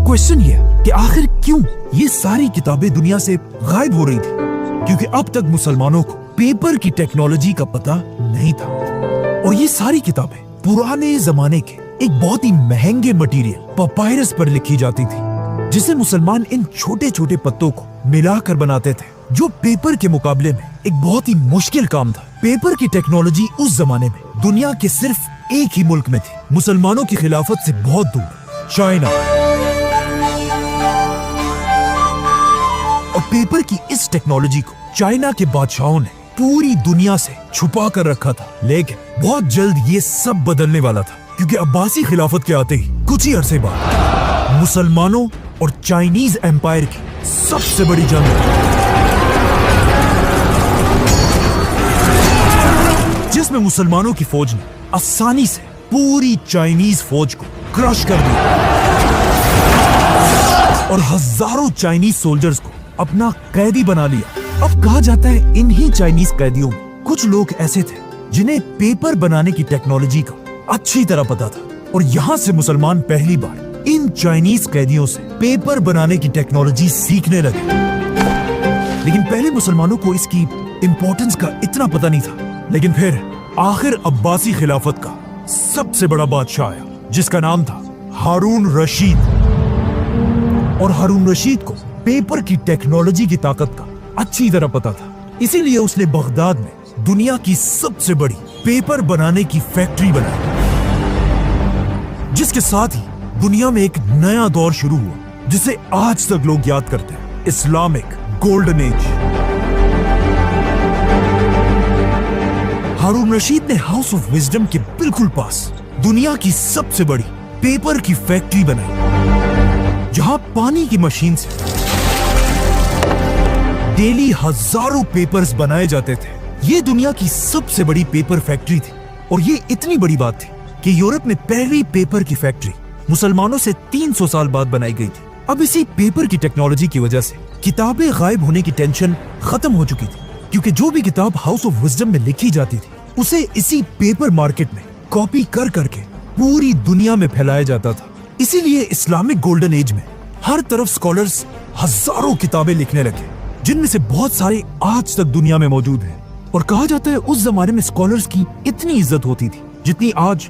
Question ये है कि आखिर क्यों ये सारी किताबें दुनिया से गायब हो रही थी? क्योंकि अब तक मुसलमानों को पेपर की टेक्नोलॉजी का पता नहीं था और ये सारी किताबें पुराने जमाने के एक बहुत ही महंगे मटेरियल पपायरस पर लिखी जाती थी, जिसे मुसलमान इन छोटे छोटे पत्तों को मिलाकर बनाते थे, जो पेपर के मुकाबले में एक बहुत ही मुश्किल काम था। पेपर की टेक्नोलॉजी उस जमाने में दुनिया के सिर्फ एक ही मुल्क में थी, मुसलमानों की खिलाफत से बहुत दूर, चाइना। और पेपर की इस टेक्नोलॉजी को चाइना के बादशाहों ने पूरी दुनिया से छुपा कर रखा था, लेकिन बहुत जल्द ये सब बदलने वाला था, क्योंकि अब्बासी खिलाफत के आते ही कुछ ही अरसे बाद मुसलमानों और चाइनीज एम्पायर की सबसे बड़ी जंग, जिसमें मुसलमानों की फौज ने आसानी से पूरी चाइनीज फौज को क्रश कर दिया और हजारों चाइनीज सोल्जर्स को अपना कैदी बना लिया। अब कहा जाता है इन्हीं चाइनीज कैदियों में कुछ लोग ऐसे थे जिन्हें पेपर बनाने की टेक्नोलॉजी का अच्छी तरह पता था, और यहाँ से मुसलमान पहली बार इन चाइनीज कैदियों से पेपर बनाने की टेक्नोलॉजी सीखने लगे। लेकिन पहले मुसलमानों को इसकी इंपॉर्टेंस का इतना पता नहीं था। लेकिन फिर आखिर अब्बासी खिलाफत का सबसे बड़ा बादशाह आया, जिसका नाम था हारून रशीद। और हारून रशीद को पेपर की टेक्नोलॉजी की ताकत का अच्छी तरह पता था, इसीलिए उसने बगदाद में दुनिया की सबसे बड़ी पेपर बनाने की फैक्ट्री बनाई, जिसके साथ ही दुनिया में एक नया दौर शुरू हुआ, जिसे आज तक लोग याद करते हैं, इस्लामिक गोल्डन एज। हारून रशीद ने हाउस ऑफ विजडम के बिल्कुल पास दुनिया की सबसे बड़ी पेपर की फैक्ट्री बनाई, जहां पानी की मशीन से डेली हजारों पेपर्स बनाए जाते थे। ये दुनिया की सबसे बड़ी पेपर फैक्ट्री थी, और ये इतनी बड़ी बात थी कि यूरोप में पहली पेपर की फैक्ट्री मुसलमानों से 300 साल बाद बनाई गई थी। अब इसी पेपर की टेक्नोलॉजी की वजह से किताबें गायब होने की टेंशन खत्म हो चुकी थी, क्योंकि जो भी किताब हाउस ऑफ विजडम में लिखी जाती थी उसे इसी पेपर मार्केट में कॉपी कर करके पूरी दुनिया में फैलाया जाता था। इसीलिए इस्लामिक गोल्डन एज में हर तरफ स्कॉलर्स हजारों किताबें लिखने लगे, जिनमें से बहुत सारे आज तक दुनिया में मौजूद हैं। और कहा जाता है उस जमाने में स्कॉलर्स की इतनी इज्जत होती थी जितनी आज